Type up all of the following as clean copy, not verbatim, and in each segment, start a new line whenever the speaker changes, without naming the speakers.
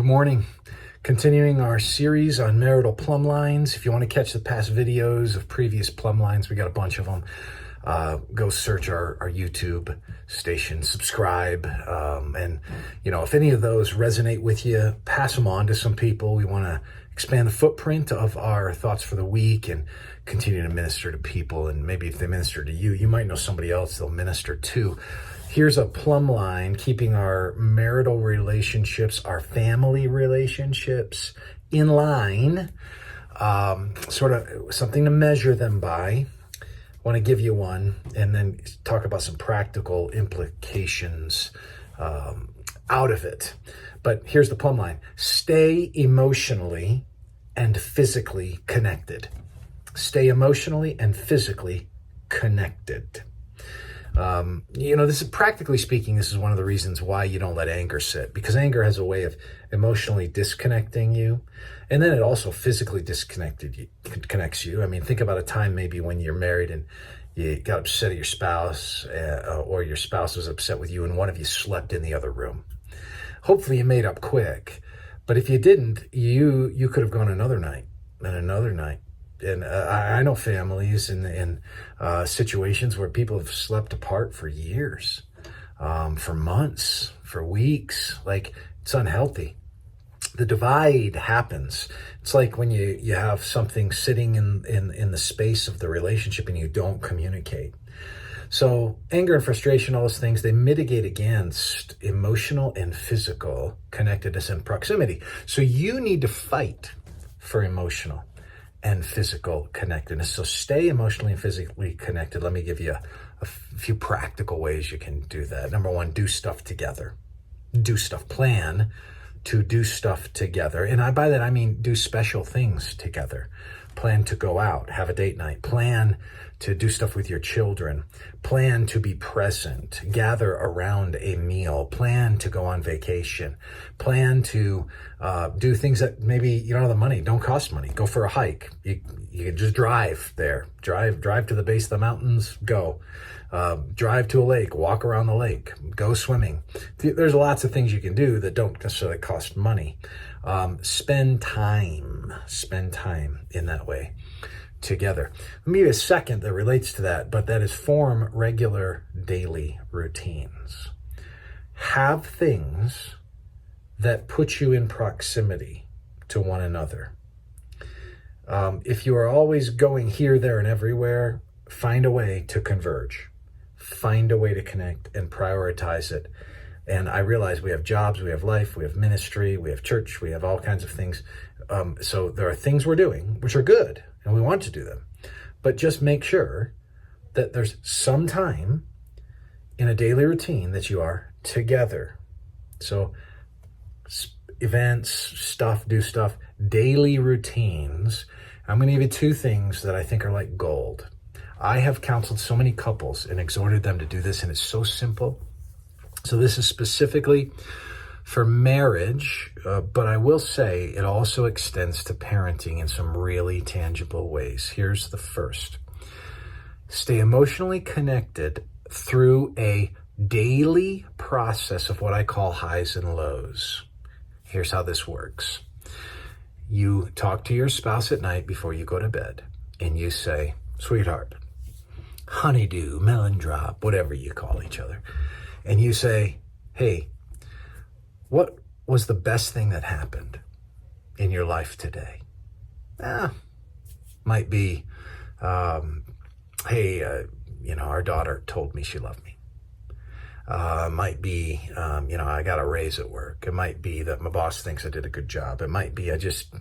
Good morning. Continuing our series on marital plumb lines. If you want to catch the past videos of previous plumb lines, we got a bunch of them. Go search our YouTube station, subscribe. And, if any of those resonate with you, pass them on to some people. We want to expand the footprint of our thoughts for the week and continue to minister to people. And maybe if they minister to you, you might know somebody else they'll minister to. Here's a plumb line, keeping our marital relationships, our family relationships in line, sort of something to measure them by. I want to give you one and then talk about some practical implications out of it. But here's the plumb line. Stay emotionally and physically connected. Stay emotionally and physically connected. This is practically speaking, this is one of the reasons why you don't let anger sit, because anger has a way of emotionally disconnecting you. And then it also physically connects you. I mean, think about a time maybe when you're married and you got upset at your spouse or your spouse was upset with you and one of you slept in the other room. Hopefully you made up quick. But if you didn't, you could have gone another night and another night. And I know families and situations where people have slept apart for years, for months, for weeks. Like, it's unhealthy. The divide happens. It's like when you have something sitting in the space of the relationship and you don't communicate. So anger and frustration, all those things, they mitigate against emotional and physical connectedness and proximity. So you need to fight for emotional and physical connectedness. So stay emotionally and physically connected. Let me give you a few practical ways you can do that. Number one, do stuff together. Do stuff. Plan to do stuff together. And by that, I mean do special things together. Plan to go out, have a date night. Plan to do stuff with your children. Plan to be present. Gather around a meal. Plan to go on vacation. Plan to do things that maybe you don't have the money, don't cost money. Go for a hike. You can just drive there. Drive to the base of the mountains, go. Drive to a lake, walk around the lake, go swimming. There's lots of things you can do that don't necessarily cost money. Spend time in that way together. Let me give you a second that relates to that, but that is form regular daily routines. Have things that put you in proximity to one another. If you are always going here, there, and everywhere, find a way to converge. Find a way to connect and prioritize it. And I realize we have jobs, we have life, we have ministry, we have church, we have all kinds of things. So there are things we're doing, which are good, and we want to do them. But just make sure that there's some time in a daily routine that you are together. So events, stuff, do stuff, daily routines. I'm going to give you two things that I think are like gold. I have counseled so many couples and exhorted them to do this, and it's so simple. So this is specifically for marriage, but I will say it also extends to parenting in some really tangible ways. Here's the first. Stay emotionally connected through a daily process of what I call highs and lows. Here's how this works. You talk to your spouse at night before you go to bed, and you say, sweetheart, honeydew, melon drop, whatever you call each other. And you say, hey, what was the best thing that happened in your life today? Might be, hey, our daughter told me she loved me. Might be, I got a raise at work. It might be that my boss thinks I did a good job. It might be I just,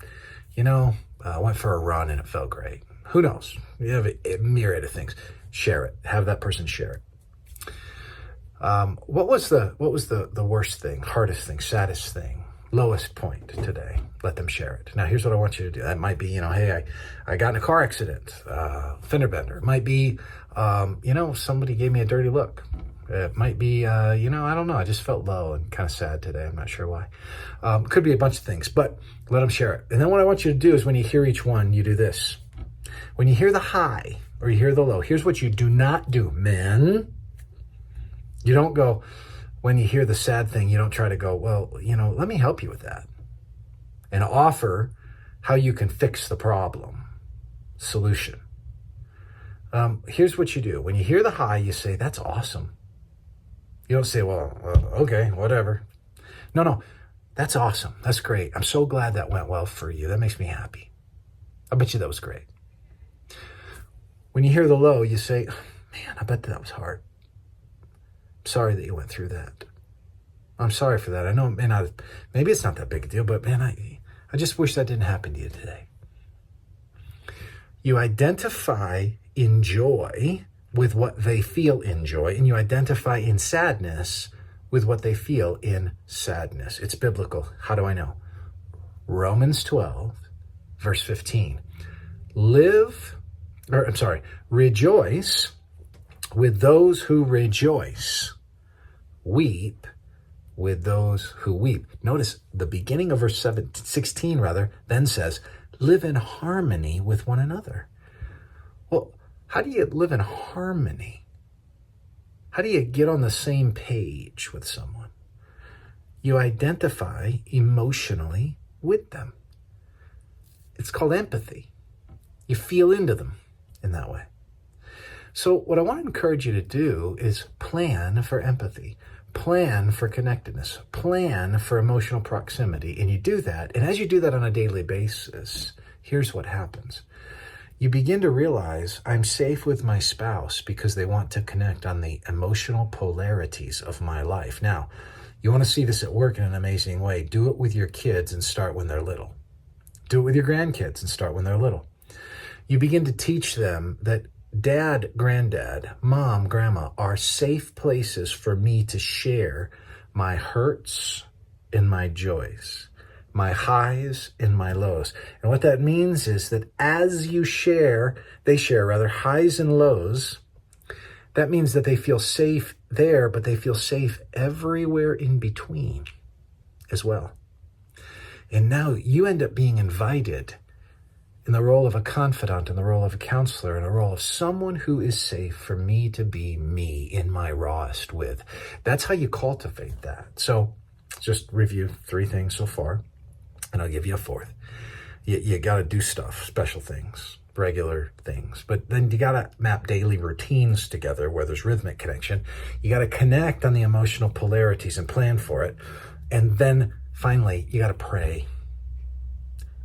I went for a run and it felt great. Who knows? You have a myriad of things. Share it. Have that person share it. What was the worst thing, hardest thing, saddest thing, lowest point today? Let them share it. Now, here's what I want you to do. That might be, hey, I got in a car accident, fender bender. It might be, somebody gave me a dirty look. It might be, I don't know. I just felt low and kind of sad today. I'm not sure why. Could be a bunch of things, but let them share it. And then what I want you to do is when you hear each one, you do this. When you hear the high or you hear the low, here's what you do not do, men. You don't go, when you hear the sad thing, you don't try to go, well, let me help you with that. and offer how you can fix the problem. Solution. Here's what you do. When you hear the high, you say, that's awesome. You don't say, well, okay, whatever. No, that's awesome. That's great. I'm so glad that went well for you. That makes me happy. I bet you that was great. When you hear the low, you say, man, I bet that was hard. I'm sorry that you went through that. I'm sorry for that. I know it may not, maybe it's not that big a deal, but man, I just wish that didn't happen to you today. You identify in joy with what they feel in joy, and you identify in sadness with what they feel in sadness. It's biblical. How do I know? Romans 12, verse 15. Rejoice with those who rejoice. Weep with those who weep. Notice the beginning of verse 16 then says, live in harmony with one another. Well, how do you live in harmony? How do you get on the same page with someone? You identify emotionally with them. It's called empathy. You feel into them in that way. So what I want to encourage you to do is plan for empathy, plan for connectedness, plan for emotional proximity. And you do that. And as you do that on a daily basis, here's what happens. You begin to realize I'm safe with my spouse because they want to connect on the emotional polarities of my life. Now, you want to see this at work in an amazing way. Do it with your kids and start when they're little. Do it with your grandkids and start when they're little. You begin to teach them that dad, granddad, mom, grandma are safe places for me to share my hurts and my joys, my highs and my lows. And what that means is that as you they share highs and lows, that means that they feel safe there, but they feel safe everywhere in between as well. And now you end up being invited in the role of a confidant, in the role of a counselor, in the role of someone who is safe for me to be me in my rawest with. That's how you cultivate that. So just review 3 things so far, and I'll give you a 4th. You got to do stuff, special things, regular things. But then you got to map daily routines together where there's rhythmic connection. You got to connect on the emotional polarities and plan for it. And then finally, you got to pray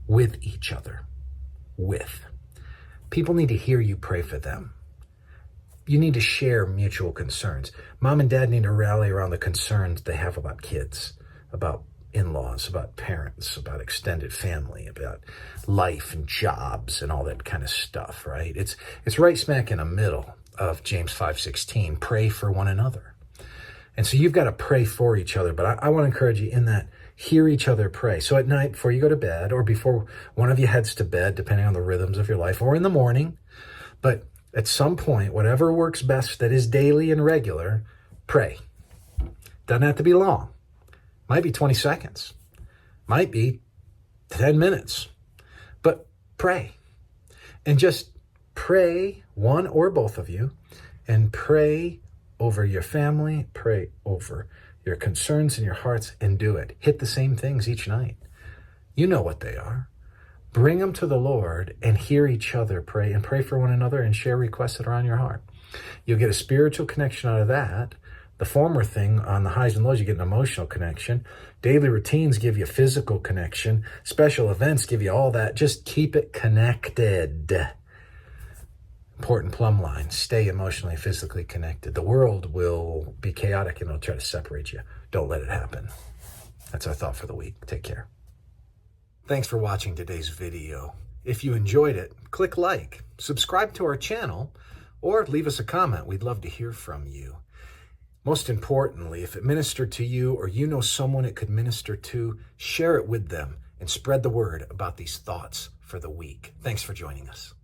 with each other. People need to hear you pray for them. You need to share mutual concerns. Mom and dad need to rally around the concerns they have about kids, about in-laws, about parents, about extended family, about life and jobs and all that kind of stuff, right? It's right smack in the middle of James 5:16. Pray for one another. And so you've got to pray for each other. But I want to encourage you in that, hear each other pray. So at night, before you go to bed, or before one of you heads to bed, depending on the rhythms of your life, or in the morning, but at some point, whatever works best that is daily and regular, pray. Doesn't have to be long. Might be 20 seconds. Might be 10 minutes. But pray. And just pray, one or both of you, and pray over your family, pray over your concerns in your hearts, and do it. Hit the same things each night. You know what they are. Bring them to the Lord and hear each other pray, and pray for one another and share requests that are on your heart. You'll get a spiritual connection out of that. The former thing, on the highs and lows, you get an emotional connection. Daily routines give you physical connection. Special events give you all that. Just keep it connected. Important plumb line. Stay emotionally, physically connected. The world will be chaotic and it'll try to separate you. Don't let it happen. That's our thought for the week. Take care. Thanks for watching today's video. If you enjoyed it, click like, subscribe to our channel, or leave us a comment. We'd love to hear from you. Most importantly, if it ministered to you or you know someone it could minister to, share it with them and spread the word about these thoughts for the week. Thanks for joining us.